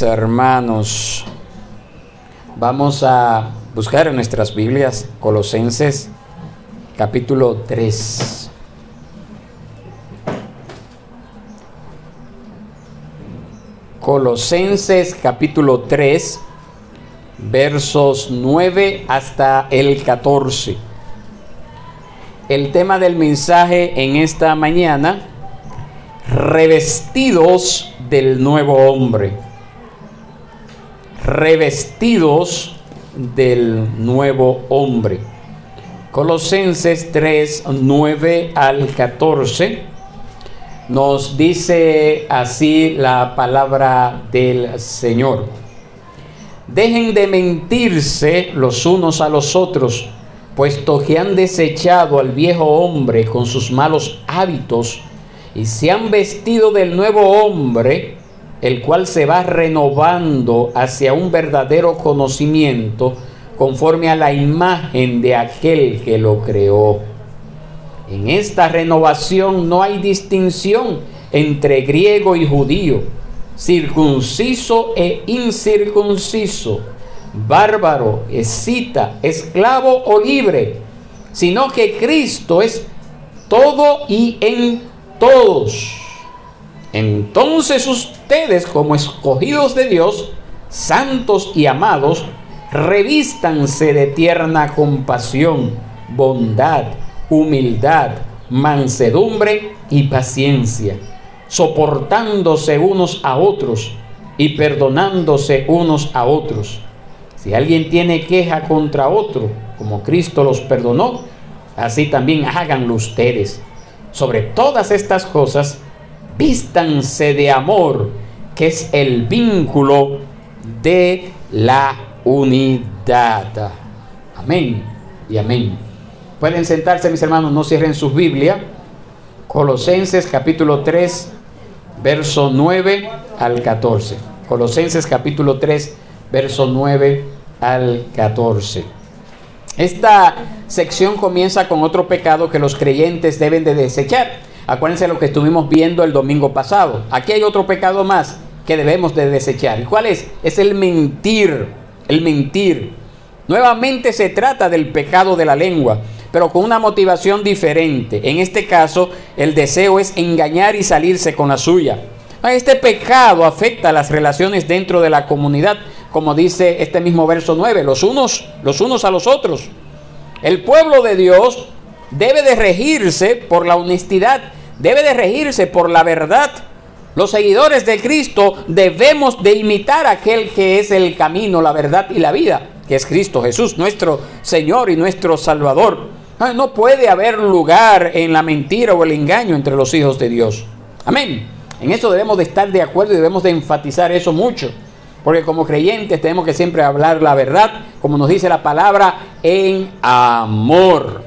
Hermanos, vamos a buscar en nuestras Biblias Colosenses capítulo 3. Colosenses capítulo 3, versos 9 hasta el 14. El tema del mensaje en esta mañana: revestidos del nuevo hombre. Revestidos del nuevo hombre. Colosenses 3, 9 al 14 nos dice así la palabra del Señor: dejen de mentirse los unos a los otros, puesto que han desechado al viejo hombre con sus malos hábitos y se han vestido del nuevo hombre, el cual se va renovando hacia un verdadero conocimiento conforme a la imagen de aquel que lo creó. En esta renovación no hay distinción entre griego y judío, circunciso e incircunciso, bárbaro, escita, esclavo o libre, sino que Cristo es todo y en todos. Entonces ustedes, como escogidos de Dios, santos y amados, revístanse de tierna compasión, bondad, humildad, mansedumbre y paciencia, soportándose unos a otros y perdonándose unos a otros. Si alguien tiene queja contra otro, como Cristo los perdonó, así también háganlo ustedes. Sobre todas estas cosas, vístanse de amor, que es el vínculo de la unidad. Amén y amén. Pueden sentarse, mis hermanos, no cierren sus Biblias. Colosenses capítulo 3, verso 9 al 14. Colosenses capítulo 3, verso 9 al 14. Esta sección comienza con otro pecado que los creyentes deben de desechar. Acuérdense lo que estuvimos viendo el domingo pasado. Aquí hay otro pecado más que debemos de desechar. ¿Y cuál es? Es el mentir. El mentir. Nuevamente se trata del pecado de la lengua, pero con una motivación diferente. En este caso, el deseo es engañar y salirse con la suya. Este pecado afecta las relaciones dentro de la comunidad, como dice este mismo verso 9, los unos a los otros. El pueblo de Dios debe de regirse por la honestidad, debe de regirse por la verdad. Los seguidores de Cristo debemos de imitar a aquel que es el camino, la verdad y la vida, que es Cristo Jesús, nuestro Señor y nuestro Salvador. No puede haber lugar en la mentira o el engaño entre los hijos de Dios. Amén. En eso debemos de estar de acuerdo y debemos de enfatizar eso mucho, porque como creyentes tenemos que siempre hablar la verdad, como nos dice la palabra, en amor.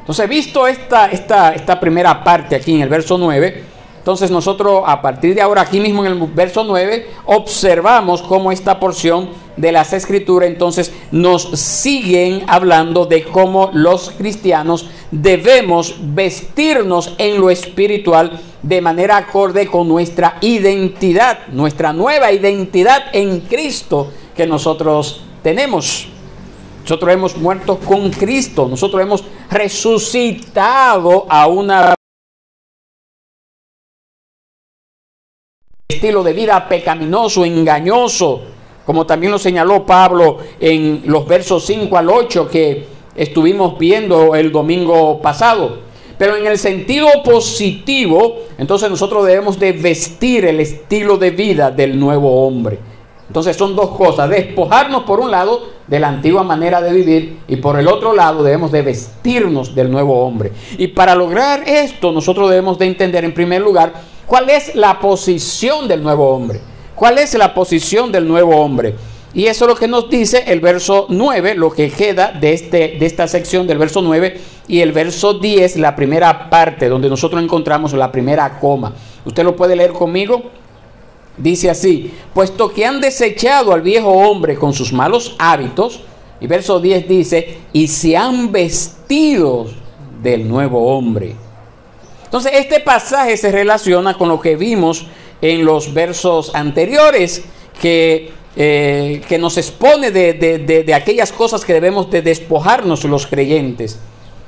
Entonces, visto esta primera parte aquí en el verso 9, entonces nosotros a partir de ahora, aquí mismo en el verso 9, observamos cómo esta porción de las Escrituras entonces nos siguen hablando de cómo los cristianos debemos vestirnos en lo espiritual de manera acorde con nuestra identidad, nuestra nueva identidad en Cristo que nosotros tenemos. Nosotros hemos muerto con Cristo, nosotros hemos resucitado a una estilo de vida pecaminoso, engañoso, como también lo señaló Pablo en los versos 5 al 8 que estuvimos viendo el domingo pasado. Pero en el sentido positivo, entonces nosotros debemos de vestir el estilo de vida del nuevo hombre. Entonces son dos cosas: despojarnos por un lado de la antigua manera de vivir, y por el otro lado debemos de vestirnos del nuevo hombre. Y para lograr esto nosotros debemos de entender en primer lugar cuál es la posición del nuevo hombre. ¿Cuál es la posición del nuevo hombre? Y eso es lo que nos dice el verso 9, lo que queda de esta sección del verso 9, y el verso 10, la primera parte donde nosotros encontramos la primera coma. ¿Usted lo puede leer conmigo? Dice así: puesto que han desechado al viejo hombre con sus malos hábitos, y verso 10 dice, y se han vestido del nuevo hombre. Entonces este pasaje se relaciona con lo que vimos en los versos anteriores, que nos expone de aquellas cosas que debemos de despojarnos los creyentes.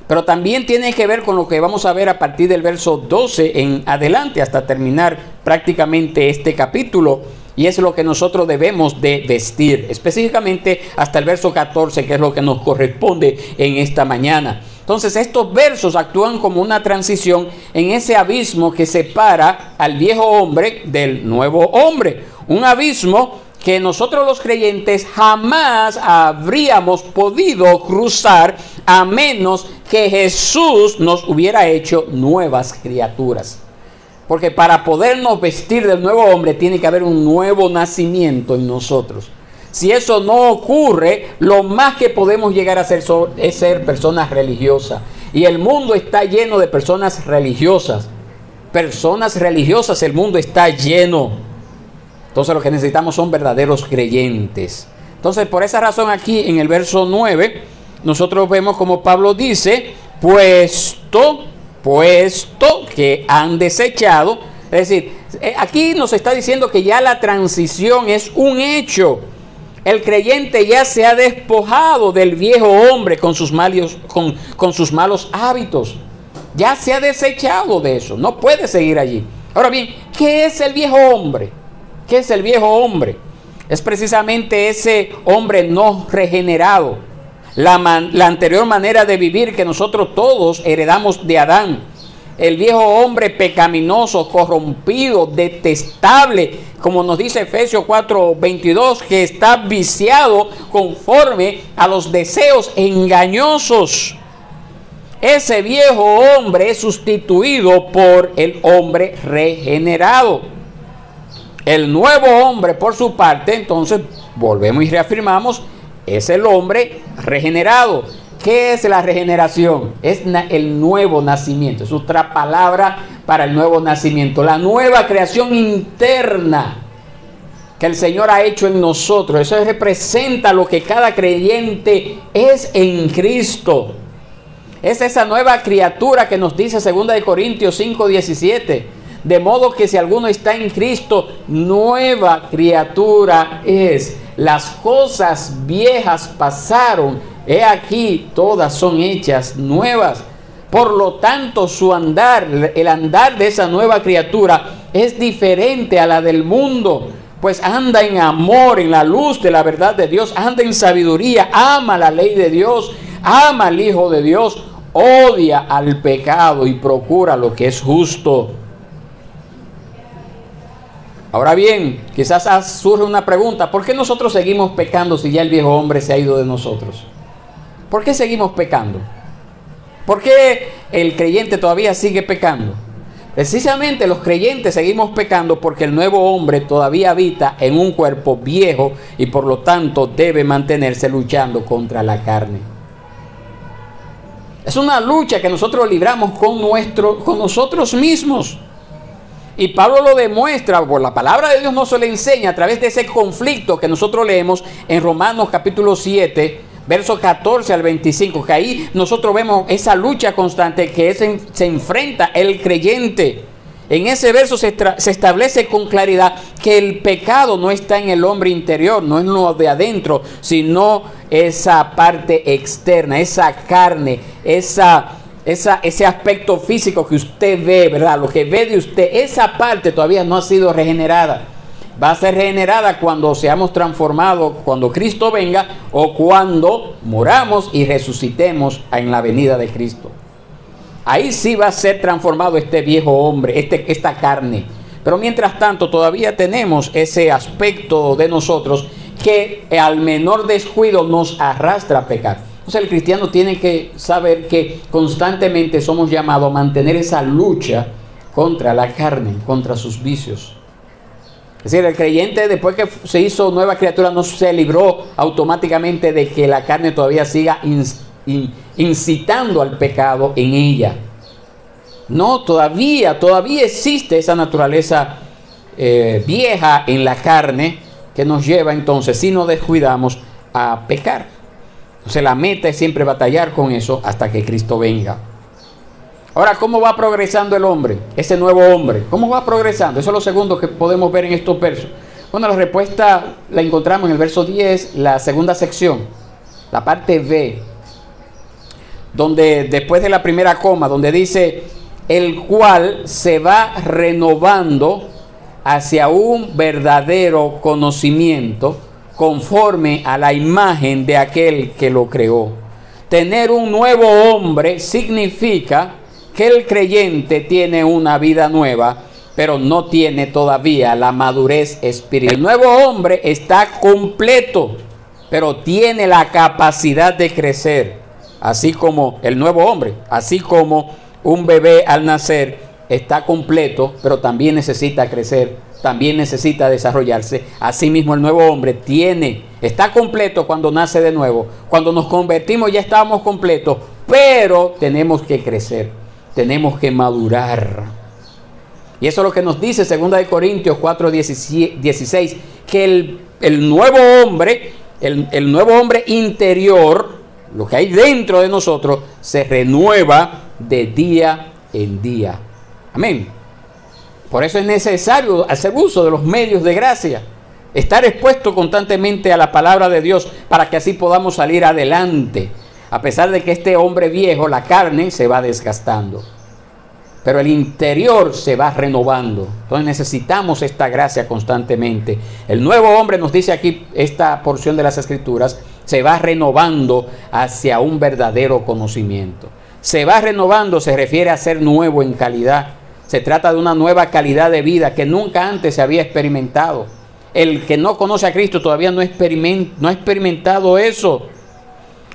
Pero también tiene que ver con lo que vamos a ver a partir del verso 12 en adelante, hasta terminar prácticamente este capítulo. Y es lo que nosotros debemos de vestir, específicamente hasta el verso 14, que es lo que nos corresponde en esta mañana. Entonces estos versos actúan como una transición en ese abismo que separa al viejo hombre del nuevo hombre. Un abismo que nosotros los creyentes jamás habríamos podido cruzar a menos que Jesús nos hubiera hecho nuevas criaturas. Porque para podernos vestir del nuevo hombre tiene que haber un nuevo nacimiento en nosotros. Si eso no ocurre, lo más que podemos llegar a hacer es ser personas religiosas. Y el mundo está lleno de personas religiosas. Personas religiosas, el mundo está lleno. Entonces lo que necesitamos son verdaderos creyentes. Entonces por esa razón aquí en el verso 9, nosotros vemos como Pablo dice, puesto que han desechado. Es decir, aquí nos está diciendo que ya la transición es un hecho. El creyente ya se ha despojado del viejo hombre con sus malos hábitos. Ya se ha desechado de eso. No puede seguir allí. Ahora bien, ¿qué es el viejo hombre? ¿Qué es el viejo hombre? Es precisamente ese hombre no regenerado. La anterior manera de vivir que nosotros todos heredamos de Adán. El viejo hombre pecaminoso, corrompido, detestable, como nos dice Efesios 4:22, que está viciado conforme a los deseos engañosos. Ese viejo hombre es sustituido por el hombre regenerado. El nuevo hombre, por su parte, entonces, volvemos y reafirmamos, es el hombre regenerado. ¿Qué es la regeneración? Es el nuevo nacimiento. Es otra palabra para el nuevo nacimiento. La nueva creación interna que el Señor ha hecho en nosotros. Eso representa lo que cada creyente es en Cristo. Es esa nueva criatura que nos dice 2 Corintios 5:17. De modo que si alguno está en Cristo, nueva criatura es. Las cosas viejas pasaron, he aquí, todas son hechas nuevas. Por lo tanto, su andar, el andar de esa nueva criatura es diferente a la del mundo, pues anda en amor, en la luz de la verdad de Dios, anda en sabiduría, ama la ley de Dios, ama al Hijo de Dios, odia al pecado y procura lo que es justo. Ahora bien, quizás surge una pregunta: ¿por qué nosotros seguimos pecando si ya el viejo hombre se ha ido de nosotros? ¿Por qué seguimos pecando? ¿Por qué el creyente todavía sigue pecando? Precisamente los creyentes seguimos pecando porque el nuevo hombre todavía habita en un cuerpo viejo y por lo tanto debe mantenerse luchando contra la carne. Es una lucha que nosotros libramos con nosotros mismos. Y Pablo lo demuestra, por la palabra de Dios nos lo enseña a través de ese conflicto que nosotros leemos en Romanos capítulo 7, versos 14 al 25, que ahí nosotros vemos esa lucha constante que se enfrenta el creyente. En ese verso se establece con claridad que el pecado no está en el hombre interior, no es lo de adentro, sino esa parte externa, esa carne, ese aspecto físico que usted ve, ¿verdad? Lo que ve de usted, esa parte todavía no ha sido regenerada. Va a ser regenerada cuando seamos transformados, cuando Cristo venga o cuando moramos y resucitemos en la venida de Cristo. Ahí sí va a ser transformado este viejo hombre, esta carne. Pero mientras tanto todavía tenemos ese aspecto de nosotros que al menor descuido nos arrastra a pecar. O sea, el cristiano tiene que saber que constantemente somos llamados a mantener esa lucha contra la carne, contra sus vicios. Es decir, el creyente después que se hizo nueva criatura no se libró automáticamente de que la carne todavía siga incitando al pecado en ella. No, todavía existe esa naturaleza vieja en la carne que nos lleva entonces, si nos descuidamos, a pecar. Entonces la meta es siempre batallar con eso hasta que Cristo venga. Ahora, ¿cómo va progresando el hombre? Ese nuevo hombre, ¿cómo va progresando? Eso es lo segundo que podemos ver en estos versos. Bueno, la respuesta la encontramos en el verso 10, la segunda sección, la parte B, donde después de la primera coma, donde dice, el cual se va renovando hacia un verdadero conocimiento conforme a la imagen de aquel que lo creó. Tener un nuevo hombre significa que el creyente tiene una vida nueva, pero no tiene todavía la madurez espiritual. El nuevo hombre está completo, pero tiene la capacidad de crecer, así como el nuevo hombre, así como un bebé al nacer está completo, pero también necesita crecer, también necesita desarrollarse. Asimismo, el nuevo hombre está completo cuando nace de nuevo. Cuando nos convertimos ya estamos completos, pero tenemos que crecer, tenemos que madurar. Y eso es lo que nos dice 2 Corintios 4:16, que el nuevo hombre, el nuevo hombre interior, lo que hay dentro de nosotros, se renueva de día en día. Amén. Por eso es necesario hacer uso de los medios de gracia, estar expuesto constantemente a la palabra de Dios para que así podamos salir adelante, a pesar de que este hombre viejo, la carne, se va desgastando, pero el interior se va renovando. Entonces necesitamos esta gracia constantemente. El nuevo hombre, nos dice aquí esta porción de las Escrituras, se va renovando hacia un verdadero conocimiento. Se va renovando, se refiere a ser nuevo en calidad. Se trata de una nueva calidad de vida que nunca antes se había experimentado. El que no conoce a Cristo todavía no ha experimentado eso.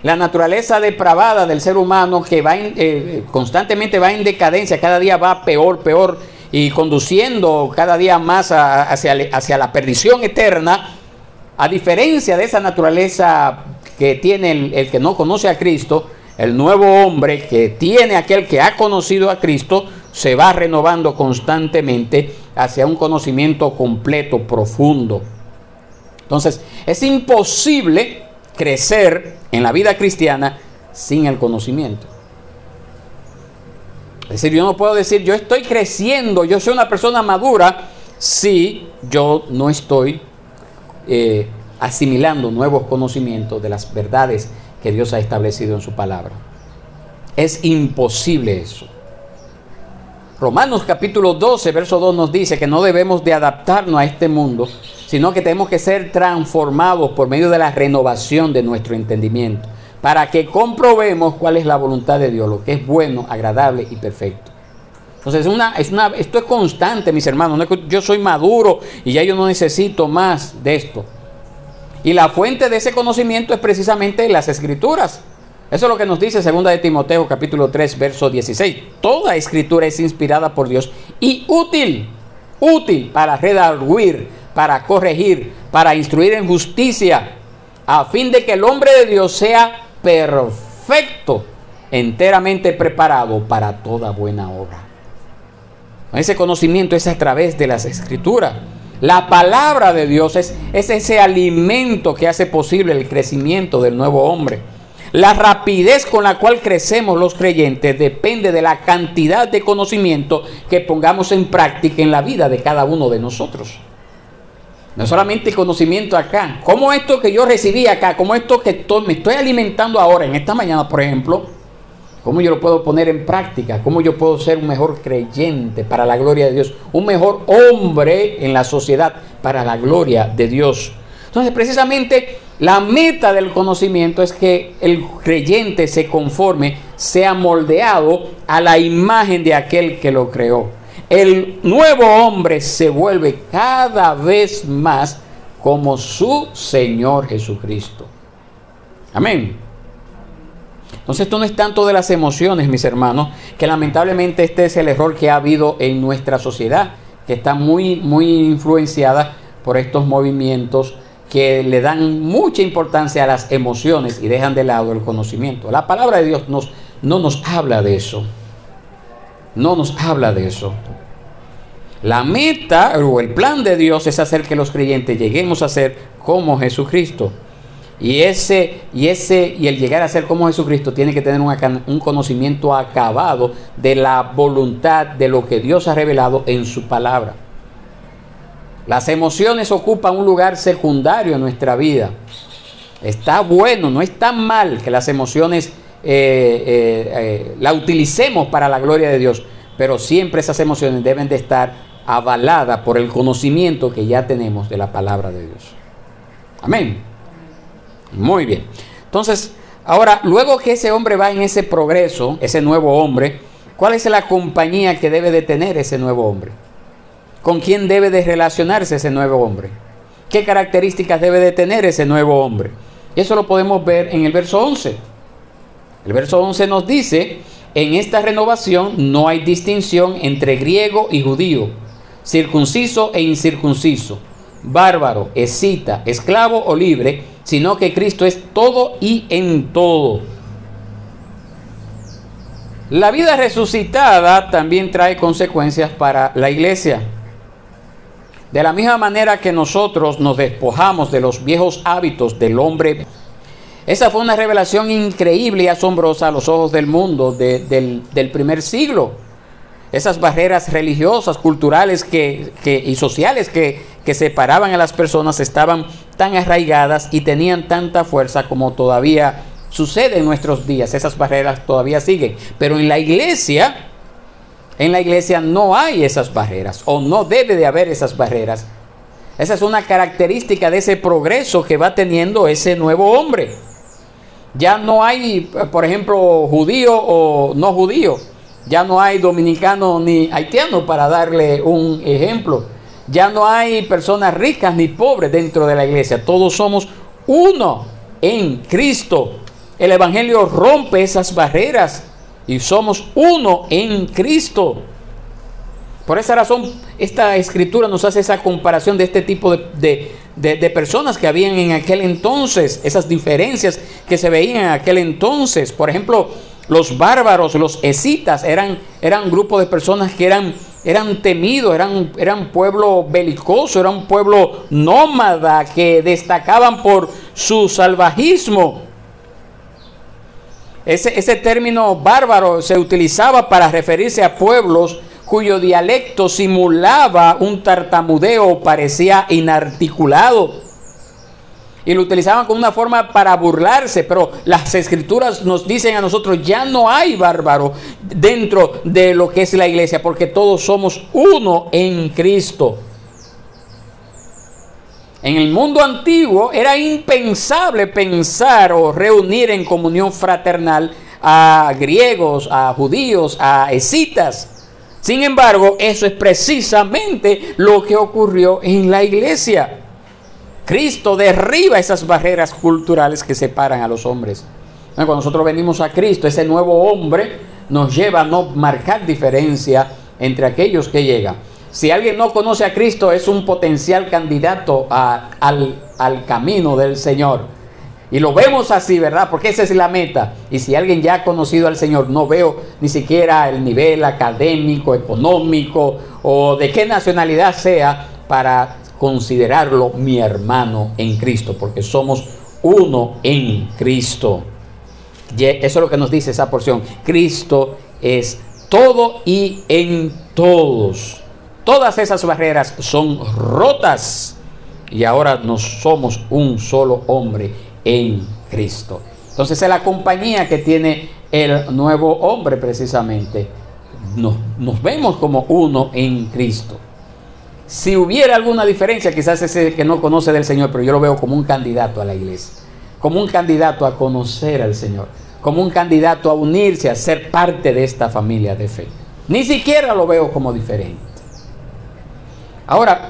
La naturaleza depravada del ser humano, que constantemente va en decadencia, cada día va peor, y conduciendo cada día más hacia la perdición eterna. A diferencia de esa naturaleza que tiene el que no conoce a Cristo, el nuevo hombre que tiene aquel que ha conocido a Cristo se va renovando constantemente hacia un conocimiento completo, profundo. Entonces, es imposible crecer en la vida cristiana sin el conocimiento. Es decir, yo no puedo decir, yo estoy creciendo, yo soy una persona madura, si yo no estoy asimilando nuevos conocimientos de las verdades que Dios ha establecido en su palabra. Es imposible eso. Romanos capítulo 12, verso 2 nos dice que no debemos de adaptarnos a este mundo, sino que tenemos que ser transformados por medio de la renovación de nuestro entendimiento, para que comprobemos cuál es la voluntad de Dios, lo que es bueno, agradable y perfecto. Entonces esto es constante, mis hermanos. No es que yo soy maduro y ya yo no necesito más de esto. Y la fuente de ese conocimiento es precisamente las Escrituras. Eso es lo que nos dice 2 de Timoteo capítulo 3 verso 16. Toda escritura es inspirada por Dios y útil para redarguir, para corregir, para instruir en justicia, a fin de que el hombre de Dios sea perfecto, enteramente preparado para toda buena obra. Ese conocimiento es a través de las Escrituras. La palabra de Dios es ese alimento que hace posible el crecimiento del nuevo hombre. La rapidez con la cual crecemos los creyentes depende de la cantidad de conocimiento que pongamos en práctica en la vida de cada uno de nosotros. No solamente conocimiento acá, como esto que yo recibí acá, como esto que me estoy alimentando ahora, en esta mañana, por ejemplo, cómo yo lo puedo poner en práctica, cómo yo puedo ser un mejor creyente para la gloria de Dios, un mejor hombre en la sociedad para la gloria de Dios. Entonces, precisamente, la meta del conocimiento es que el creyente se conforme, sea moldeado a la imagen de aquel que lo creó. El nuevo hombre se vuelve cada vez más como su Señor Jesucristo. Amén. Entonces, esto no es tanto de las emociones, mis hermanos, que lamentablemente este es el error que ha habido en nuestra sociedad, que está muy influenciada por estos movimientos que le dan mucha importancia a las emociones y dejan de lado el conocimiento. La palabra de Dios no nos habla de eso. No nos habla de eso. La meta o el plan de Dios es hacer que los creyentes lleguemos a ser como Jesucristo. Y el llegar a ser como Jesucristo tiene que tener un conocimiento acabado de la voluntad, de lo que Dios ha revelado en su palabra. Las emociones ocupan un lugar secundario en nuestra vida. Está bueno, no está mal que las emociones la utilicemos para la gloria de Dios, pero siempre esas emociones deben de estar avaladas por el conocimiento que ya tenemos de la palabra de Dios. Amén. Muy bien. Entonces, ahora, luego que ese hombre va en ese progreso, ese nuevo hombre, ¿cuál es la compañía que debe de tener ese nuevo hombre? ¿Con quién debe de relacionarse ese nuevo hombre? ¿Qué características debe de tener ese nuevo hombre? Y eso lo podemos ver en el verso 11. El verso 11 nos dice: en esta renovación no hay distinción entre griego y judío, circunciso e incircunciso, bárbaro, escita, esclavo o libre, sino que Cristo es todo y en todo. La vida resucitada también trae consecuencias para la iglesia. De la misma manera que nosotros nos despojamos de los viejos hábitos del hombre, esa fue una revelación increíble y asombrosa a los ojos del mundo del primer siglo. Esas barreras religiosas, culturales y sociales que separaban a las personas estaban tan arraigadas y tenían tanta fuerza como todavía sucede en nuestros días. Esas barreras todavía siguen. Pero en la iglesia no hay esas barreras, o no debe de haber esas barreras. Esa es una característica de ese progreso que va teniendo ese nuevo hombre. Ya no hay, por ejemplo, judío o no judío. Ya no hay dominicano ni haitiano, para darle un ejemplo. Ya no hay personas ricas ni pobres dentro de la iglesia. Todos somos uno en Cristo. El evangelio rompe esas barreras y somos uno en Cristo. Por esa razón, esta escritura nos hace esa comparación de este tipo de personas que habían en aquel entonces, esas diferencias que se veían en aquel entonces. Por ejemplo, los bárbaros, los escitas, eran un grupo de personas que eran temidos, eran pueblo belicoso, era un pueblo nómada que destacaban por su salvajismo. Ese término bárbaro se utilizaba para referirse a pueblos cuyo dialecto simulaba un tartamudeo, parecía inarticulado. Y lo utilizaban como una forma para burlarse, pero las escrituras nos dicen a nosotros: ya no hay bárbaro dentro de lo que es la iglesia, porque todos somos uno en Cristo. En el mundo antiguo era impensable pensar o reunir en comunión fraternal a griegos, a judíos, a escitas. Sin embargo, eso es precisamente lo que ocurrió en la iglesia. Cristo derriba esas barreras culturales que separan a los hombres. Cuando nosotros venimos a Cristo, ese nuevo hombre nos lleva a no marcar diferencia entre aquellos que llegan. Si alguien no conoce a Cristo, es un potencial candidato al camino del Señor. Y lo vemos así, ¿verdad? Porque esa es la meta. Y si alguien ya ha conocido al Señor, no veo ni siquiera el nivel académico, económico o de qué nacionalidad sea para considerarlo mi hermano en Cristo, porque somos uno en Cristo. Eso es lo que nos dice esa porción. Cristo es todo y en todos. Todas esas barreras son rotas y ahora somos un solo hombre en Cristo. Entonces es la compañía que tiene el nuevo hombre precisamente. Nos vemos como uno en Cristo. Si hubiera alguna diferencia, quizás ese que no conoce del Señor, pero yo lo veo como un candidato a la iglesia, como un candidato a conocer al Señor, como un candidato a unirse, a ser parte de esta familia de fe. Ni siquiera lo veo como diferente. Ahora,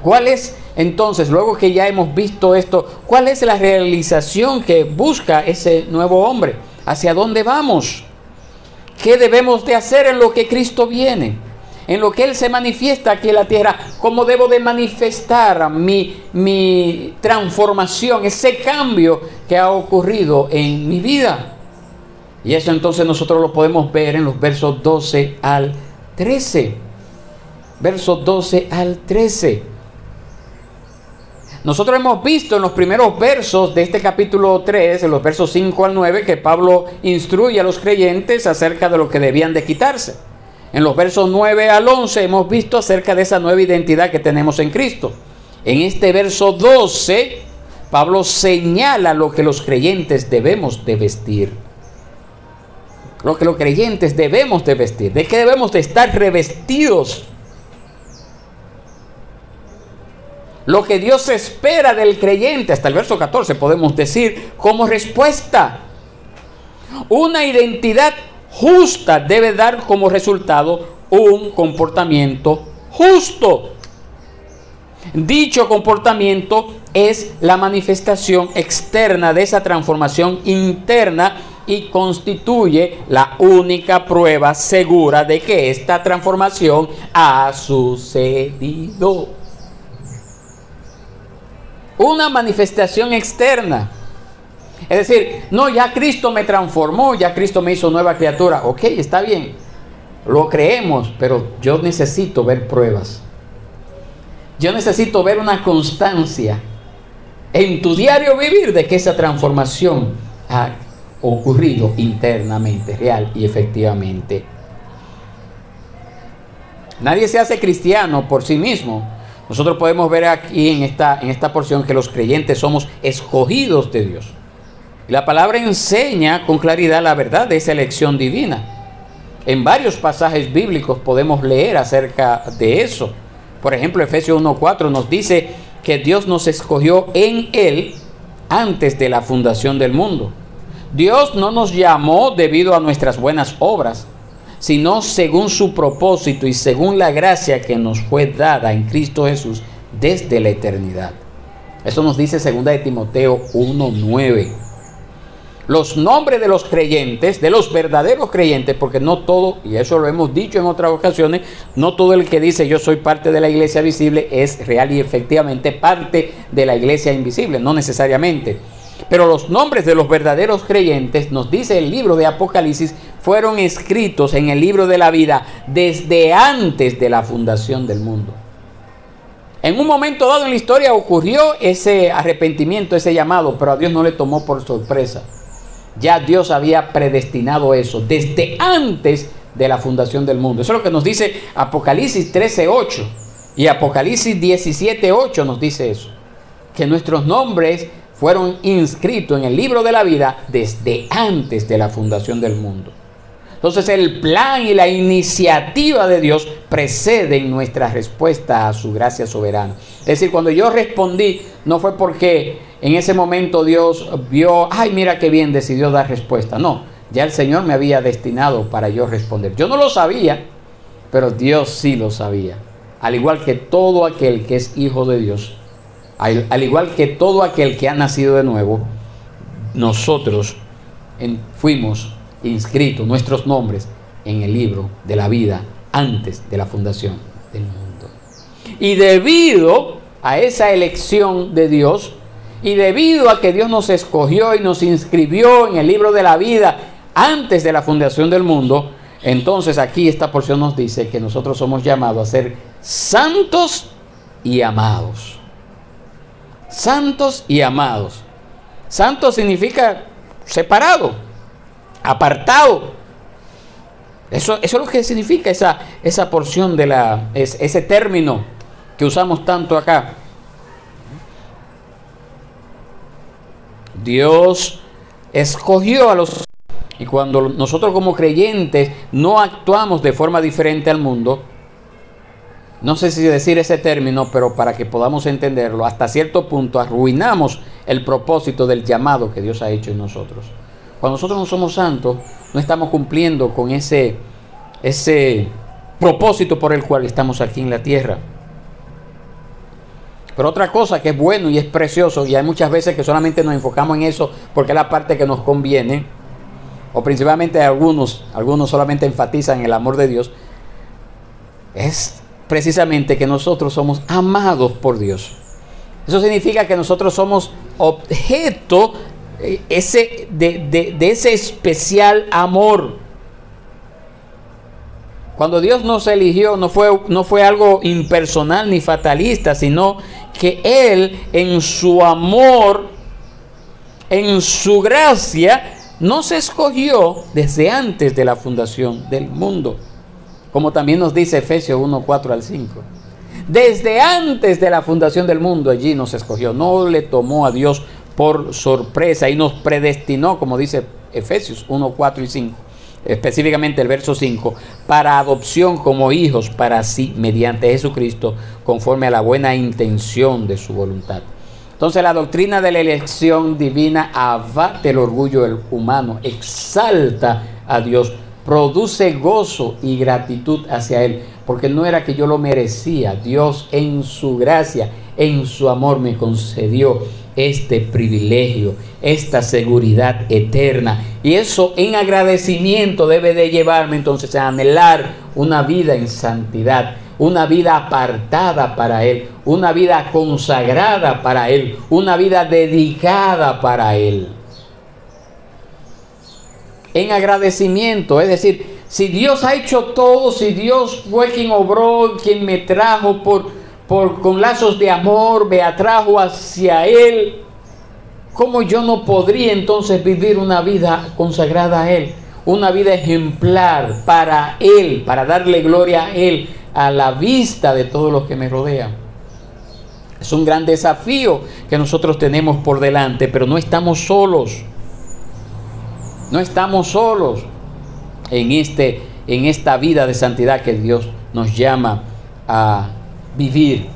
¿cuál es entonces, luego que ya hemos visto esto, cuál es la realización que busca ese nuevo hombre? ¿Hacia dónde vamos? ¿Qué debemos de hacer en lo que Cristo viene? En lo que Él se manifiesta aquí en la tierra. ¿Cómo debo de manifestar mi transformación, ese cambio que ha ocurrido en mi vida? Y eso entonces nosotros lo podemos ver en los versos 12 al 13. Versos 12 al 13. Nosotros hemos visto en los primeros versos de este capítulo 3, en los versos 5 al 9, que Pablo instruye a los creyentes acerca de lo que debían de quitarse. En los versos 9 al 11 hemos visto acerca de esa nueva identidad que tenemos en Cristo. En este verso 12, Pablo señala lo que los creyentes debemos de vestir. Lo que los creyentes debemos de vestir. ¿De qué debemos de estar revestidos? Lo que Dios espera del creyente, hasta el verso 14 podemos decir como respuesta. Una identidad justa debe dar como resultado un comportamiento justo. Dicho comportamiento es la manifestación externa de esa transformación interna y constituye la única prueba segura de que esta transformación ha sucedido. Una manifestación externa. Es decir, no, ya Cristo me transformó, ya Cristo me hizo nueva criatura. Ok, está bien, lo creemos, pero yo necesito ver pruebas. Yo necesito ver una constancia en tu diario vivir de que esa transformación ha ocurrido internamente, real y efectivamente. Nadie se hace cristiano por sí mismo. Nosotros podemos ver aquí en esta porción que los creyentes somos escogidos de Dios. Y la palabra enseña con claridad la verdad de esa elección divina. En varios pasajes bíblicos podemos leer acerca de eso. Por ejemplo, Efesios 1:4 nos dice que Dios nos escogió en Él antes de la fundación del mundo. Dios no nos llamó debido a nuestras buenas obras, sino según su propósito y según la gracia que nos fue dada en Cristo Jesús desde la eternidad. Eso nos dice 2 de Timoteo 1:9. Los nombres de los creyentes, de los verdaderos creyentes, porque no todo, y eso lo hemos dicho en otras ocasiones, no todo el que dice yo soy parte de la iglesia visible es real y efectivamente parte de la iglesia invisible, no necesariamente. Pero los nombres de los verdaderos creyentes, nos dice el libro de Apocalipsis, fueron escritos en el libro de la vida desde antes de la fundación del mundo. En un momento dado en la historia ocurrió ese arrepentimiento, ese llamado, pero a Dios no le tomó por sorpresa. Ya Dios había predestinado eso desde antes de la fundación del mundo. Eso es lo que nos dice Apocalipsis 13:8 y Apocalipsis 17:8 nos dice eso. Que nuestros nombres fueron inscritos en el libro de la vida desde antes de la fundación del mundo. Entonces el plan y la iniciativa de Dios preceden nuestra respuesta a su gracia soberana. Es decir, cuando yo respondí, no fue porque en ese momento Dios vio, ay, mira qué bien, decidió dar respuesta. No, ya el Señor me había destinado para yo responder. Yo no lo sabía, pero Dios sí lo sabía. Al igual que todo aquel que es hijo de Dios, al igual que todo aquel que ha nacido de nuevo, nosotros fuimos inscritos, nuestros nombres, en el libro de la vida antes de la fundación del mundo. Y debido a esa elección de Dios, y debido a que Dios nos escogió y nos inscribió en el libro de la vida antes de la fundación del mundo, entonces aquí esta porción nos dice que nosotros somos llamados a ser santos y amados. Santos y amados. Santo significa separado, apartado. Eso es lo que significa esa porción de ese término que usamos tanto acá. Dios escogió a los... Y cuando nosotros como creyentes no actuamos de forma diferente al mundo, no sé si decir ese término, pero para que podamos entenderlo, hasta cierto punto arruinamos el propósito del llamado que Dios ha hecho en nosotros. Cuando nosotros no somos santos, no estamos cumpliendo con ese propósito por el cual estamos aquí en la tierra. Pero otra cosa que es bueno y es precioso, y hay muchas veces que solamente nos enfocamos en eso porque es la parte que nos conviene, o principalmente algunos solamente enfatizan el amor de Dios, es precisamente que nosotros somos amados por Dios. Eso significa que nosotros somos objeto de ese especial amor. Cuando Dios nos eligió, no fue algo impersonal ni fatalista, sino que Él, en su amor, en su gracia, nos escogió desde antes de la fundación del mundo. Como también nos dice Efesios 1, 4 al 5. Desde antes de la fundación del mundo, allí nos escogió. No le tomó a Dios por sorpresa y nos predestinó, como dice Efesios 1, 4 y 5. Específicamente el verso 5, para adopción como hijos para sí, mediante Jesucristo, conforme a la buena intención de su voluntad. Entonces la doctrina de la elección divina abate el orgullo humano, exalta a Dios, produce gozo y gratitud hacia Él, porque no era que yo lo merecía. Dios en su gracia, en su amor me concedió este privilegio, esta seguridad eterna, y eso en agradecimiento debe de llevarme entonces a anhelar una vida en santidad, una vida apartada para Él, una vida consagrada para Él, una vida dedicada para Él. En agradecimiento, es decir, si Dios ha hecho todo, si Dios fue quien obró, quien me trajo con lazos de amor, me atrajo hacia Él, ¿cómo yo no podría entonces vivir una vida consagrada a Él? Una vida ejemplar para Él, para darle gloria a Él, a la vista de todos los que me rodean. Es un gran desafío que nosotros tenemos por delante, pero no estamos solos. No estamos solos en esta vida de santidad que Dios nos llama a vivir.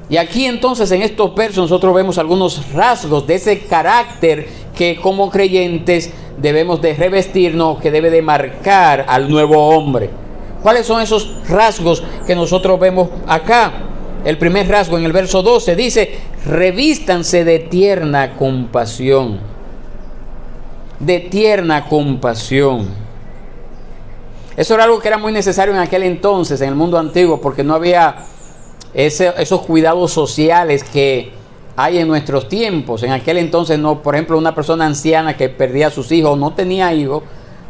Y aquí entonces en estos versos nosotros vemos algunos rasgos de ese carácter que como creyentes debemos de revestirnos, que debe de marcar al nuevo hombre. ¿Cuáles son esos rasgos que nosotros vemos acá? El primer rasgo en el verso 12 dice: revístanse de tierna compasión. De tierna compasión. Eso era algo que era muy necesario en aquel entonces, en el mundo antiguo, porque no había esos cuidados sociales que hay en nuestros tiempos. En aquel entonces, no, por ejemplo, una persona anciana que perdía a sus hijos, no tenía hijos,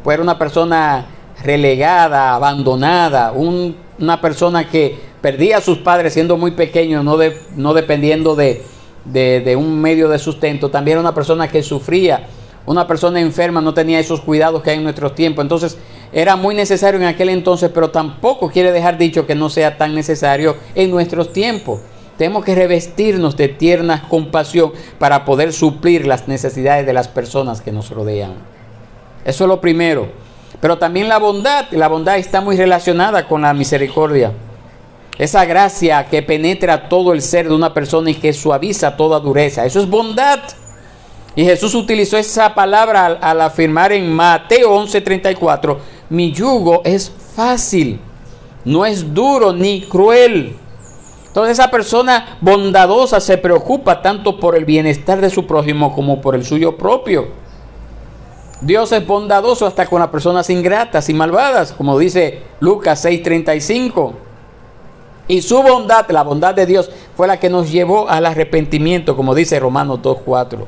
pues era una persona relegada, abandonada, una persona que perdía a sus padres siendo muy pequeño, no dependiendo de un medio de sustento. También era una persona que sufría. Una persona enferma no tenía esos cuidados que hay en nuestros tiempos. Entonces era muy necesario en aquel entonces, pero tampoco quiere dejar dicho que no sea tan necesario en nuestros tiempos. Tenemos que revestirnos de tierna compasión para poder suplir las necesidades de las personas que nos rodean. Eso es lo primero. Pero también la bondad está muy relacionada con la misericordia. Esa gracia que penetra todo el ser de una persona y que suaviza toda dureza. Eso es bondad. Y Jesús utilizó esa palabra al afirmar en Mateo 11:34, mi yugo es fácil, no es duro ni cruel. Entonces esa persona bondadosa se preocupa tanto por el bienestar de su prójimo como por el suyo propio. Dios es bondadoso hasta con las personas ingratas y malvadas, como dice Lucas 6:35. Y su bondad, la bondad de Dios, fue la que nos llevó al arrepentimiento, como dice Romanos 2:4.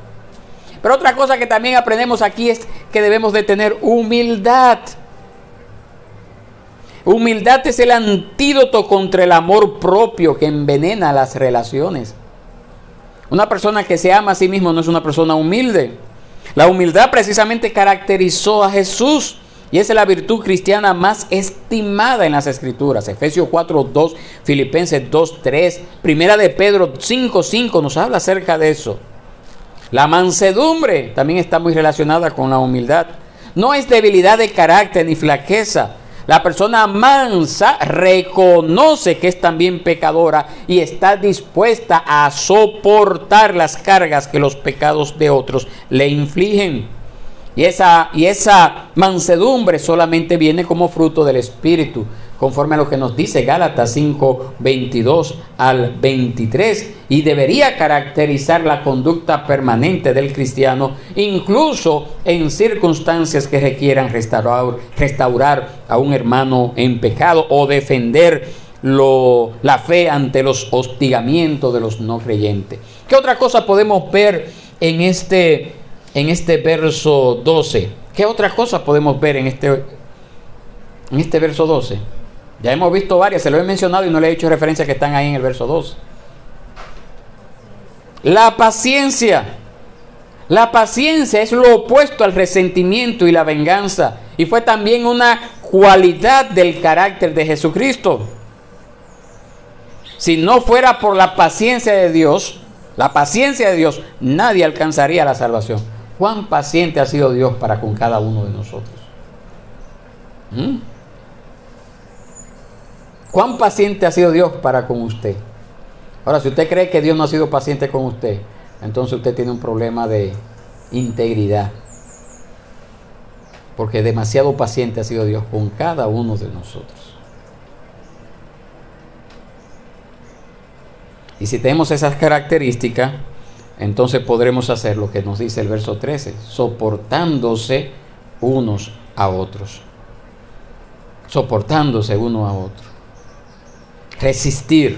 Pero otra cosa que también aprendemos aquí es que debemos de tener humildad. Humildad es el antídoto contra el amor propio que envenena las relaciones. Una persona que se ama a sí mismo no es una persona humilde. La humildad precisamente caracterizó a Jesús y es la virtud cristiana más estimada en las Escrituras. Efesios 4:2, Filipenses 2:3, Primera de Pedro 5:5 nos habla acerca de eso. La mansedumbre también está muy relacionada con la humildad. No es debilidad de carácter ni flaqueza. La persona mansa reconoce que es también pecadora y está dispuesta a soportar las cargas que los pecados de otros le infligen. Y esa mansedumbre solamente viene como fruto del Espíritu, conforme a lo que nos dice Gálatas 5:22 al 23, y debería caracterizar la conducta permanente del cristiano, incluso en circunstancias que requieran restaurar a un hermano en pecado o defender la fe ante los hostigamientos de los no creyentes. ¿Qué otra cosa podemos ver en este verso 12? ¿Qué otra cosa podemos ver en En este verso 12. Ya hemos visto varias, se lo he mencionado y no le he hecho referencia que están ahí en el verso 12. La paciencia. La paciencia es lo opuesto al resentimiento y la venganza. Y fue también una cualidad del carácter de Jesucristo. Si no fuera por la paciencia de Dios, nadie alcanzaría la salvación. ¿Cuán paciente ha sido Dios para con cada uno de nosotros? ¿Cuán paciente ha sido Dios para con usted? Ahora, si usted cree que Dios no ha sido paciente con usted, entonces usted tiene un problema de integridad. Porque demasiado paciente ha sido Dios con cada uno de nosotros. Y si tenemos esas características, entonces podremos hacer lo que nos dice el verso 13, soportándose unos a otros. Soportándose uno a otro. Resistir.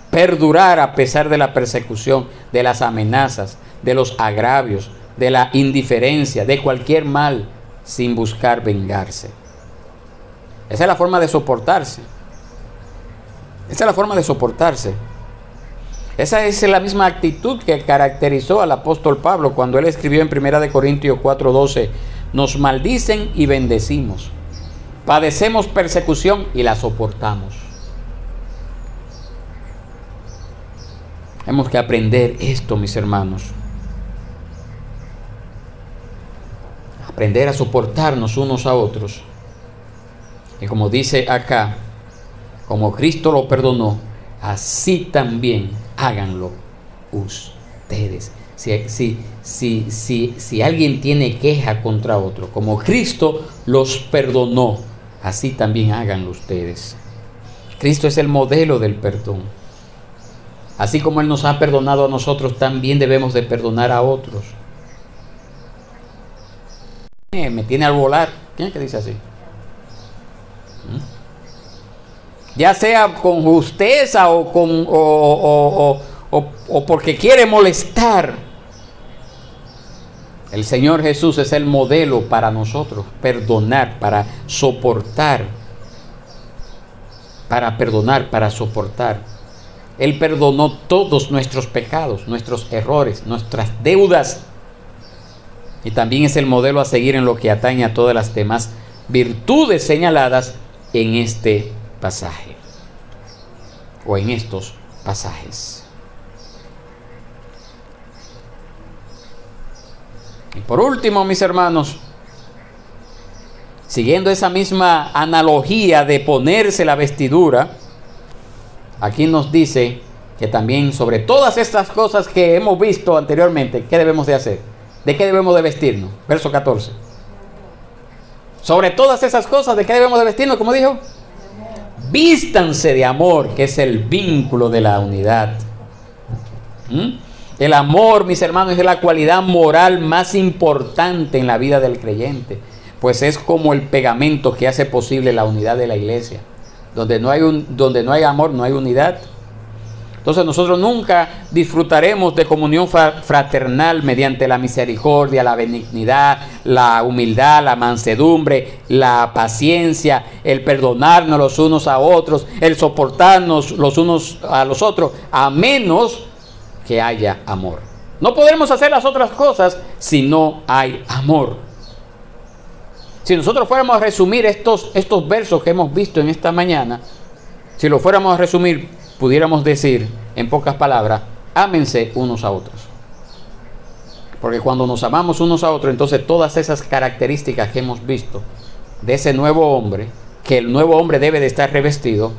Perdurar a pesar de la persecución, de las amenazas, de los agravios, de la indiferencia, de cualquier mal, sin buscar vengarse. Esa es la forma de soportarse. Esa es la forma de soportarse. Esa es la misma actitud que caracterizó al apóstol Pablo cuando él escribió en 1 Corintios 4:12, nos maldicen y bendecimos, padecemos persecución y la soportamos. Hemos que aprender esto, mis hermanos. Aprender a soportarnos unos a otros. Y como dice acá, como Cristo lo perdonó, así también háganlo ustedes. Si alguien tiene queja contra otro, como Cristo los perdonó, así también háganlo ustedes. Cristo es el modelo del perdón. Así como Él nos ha perdonado a nosotros, también debemos de perdonar a otros. Me tiene al volar. ¿Quién es que dice así? Ya sea con justeza o porque quiere molestar. El Señor Jesús es el modelo para nosotros. Perdonar, para soportar. Para perdonar, para soportar. Él perdonó todos nuestros pecados, nuestros errores, nuestras deudas. Y también es el modelo a seguir en lo que atañe a todas las demás virtudes señaladas en este pasaje. O en estos pasajes. Y por último, mis hermanos, siguiendo esa misma analogía de ponerse la vestidura, aquí nos dice que también sobre todas estas cosas que hemos visto anteriormente, ¿qué debemos de hacer? ¿De qué debemos de vestirnos? Verso 14. Sobre todas esas cosas, ¿de qué debemos de vestirnos? Como dijo, vístanse de amor, que es el vínculo de la unidad. El amor, mis hermanos, es la cualidad moral más importante en la vida del creyente, pues es como el pegamento que hace posible la unidad de la iglesia. Donde no hay amor, no hay unidad. Entonces nosotros nunca disfrutaremos de comunión fraternal mediante la misericordia, la benignidad, la humildad, la mansedumbre, la paciencia, el perdonarnos los unos a otros, el soportarnos los unos a los otros, a menos que haya amor. No podremos hacer las otras cosas si no hay amor. Si nosotros fuéramos a resumir estos versos que hemos visto en esta mañana, si lo fuéramos a resumir, pudiéramos decir, en pocas palabras, ámense unos a otros. Porque cuando nos amamos unos a otros, entonces todas esas características que hemos visto de ese nuevo hombre, que el nuevo hombre debe de estar revestido,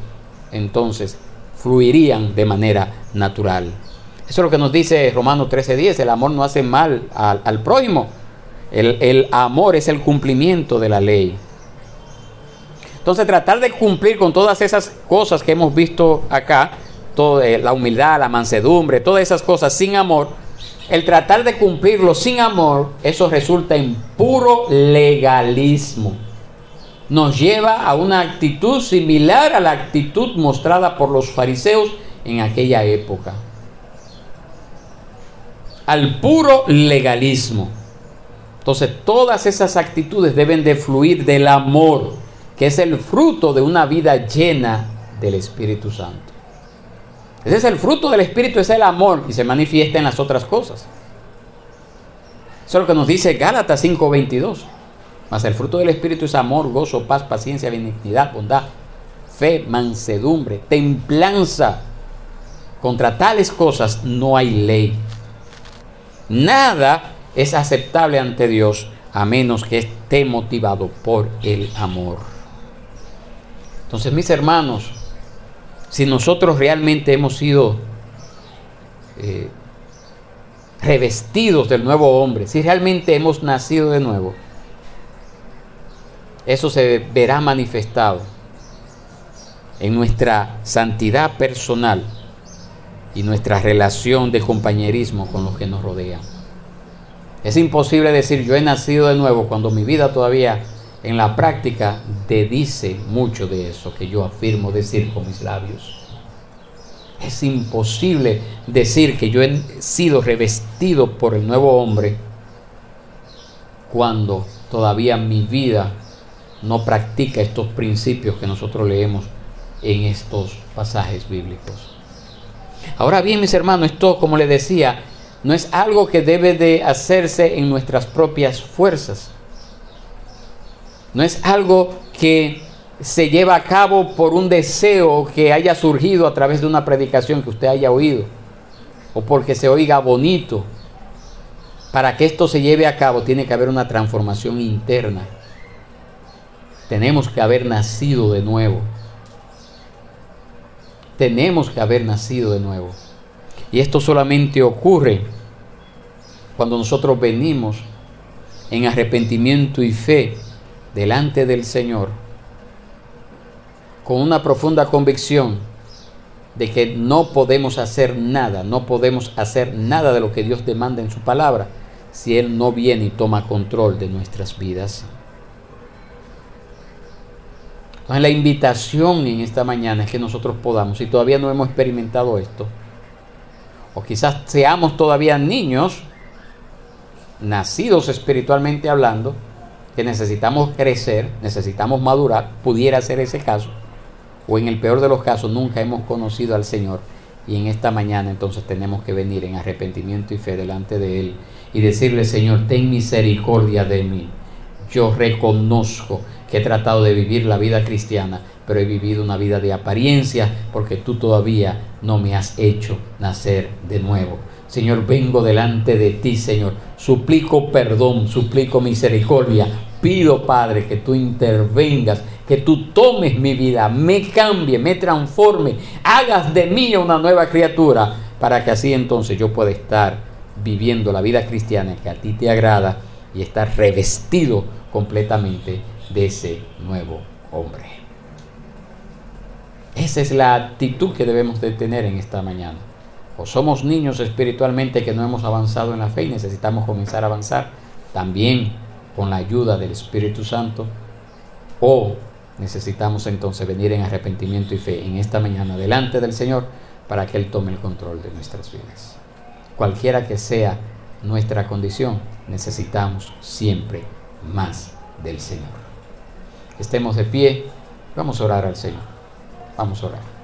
entonces fluirían de manera natural. Eso es lo que nos dice Romanos 13:10, el amor no hace mal al prójimo. El amor es el cumplimiento de la ley. Entonces tratar de cumplir con todas esas cosas que hemos visto acá, la humildad, la mansedumbre, todas esas cosas sin amor, el tratar de cumplirlo sin amor, eso resulta en puro legalismo. Nos lleva a una actitud similar a la actitud mostrada por los fariseos en aquella época. Al puro legalismo. Entonces todas esas actitudes deben de fluir del amor, que es el fruto de una vida llena del Espíritu Santo. Ese es el fruto del Espíritu, es el amor, y se manifiesta en las otras cosas. Eso es lo que nos dice Gálatas 5:22. Mas el fruto del Espíritu es amor, gozo, paz, paciencia, benignidad, bondad, fe, mansedumbre, templanza. Contra tales cosas no hay ley. Nada es aceptable ante Dios a menos que esté motivado por el amor. Entonces, mis hermanos, si nosotros realmente hemos sido revestidos del nuevo hombre, si realmente hemos nacido de nuevo, eso se verá manifestado en nuestra santidad personal y nuestra relación de compañerismo con los que nos rodean. Es imposible decir yo he nacido de nuevo cuando mi vida todavía en la práctica te dice mucho de eso que yo afirmo decir con mis labios. Es imposible decir que yo he sido revestido por el nuevo hombre cuando todavía mi vida no practica estos principios que nosotros leemos en estos pasajes bíblicos. Ahora bien, mis hermanos, esto, como les decía, no es algo que debe de hacerse en nuestras propias fuerzas. No es algo que se lleva a cabo por un deseo que haya surgido a través de una predicación que usted haya oído, o porque se oiga bonito. Para que esto se lleve a cabo tiene que haber una transformación interna. Tenemos que haber nacido de nuevo. Tenemos que haber nacido de nuevo. Y esto solamente ocurre cuando nosotros venimos en arrepentimiento y fe delante del Señor, con una profunda convicción de que no podemos hacer nada de lo que Dios demanda en su palabra si Él no viene y toma control de nuestras vidas. Entonces, la invitación en esta mañana es que nosotros podamos, si todavía no hemos experimentado esto, o quizás seamos todavía niños, nacidos espiritualmente hablando, que necesitamos crecer, necesitamos madurar, pudiera ser ese caso, o en el peor de los casos nunca hemos conocido al Señor, y en esta mañana entonces tenemos que venir en arrepentimiento y fe delante de Él y decirle: Señor, ten misericordia de mí. Yo reconozco que he tratado de vivir la vida cristiana, pero he vivido una vida de apariencia porque tú todavía no me has hecho nacer de nuevo. Señor, vengo delante de ti, Señor. Suplico perdón, suplico misericordia. Pido, Padre, que tú intervengas, que tú tomes mi vida, me cambie, me transforme, hagas de mí una nueva criatura, para que así entonces yo pueda estar viviendo la vida cristiana que a ti te agrada y estar revestido completamente de ese nuevo hombre. Esa es la actitud que debemos de tener en esta mañana. O somos niños espiritualmente que no hemos avanzado en la fe y necesitamos comenzar a avanzar también con la ayuda del Espíritu Santo, o necesitamos entonces venir en arrepentimiento y fe en esta mañana delante del Señor para que Él tome el control de nuestras vidas. Cualquiera que sea nuestra condición, necesitamos siempre más del Señor. Estemos de pie, vamos a orar al Señor. Vamos a orar.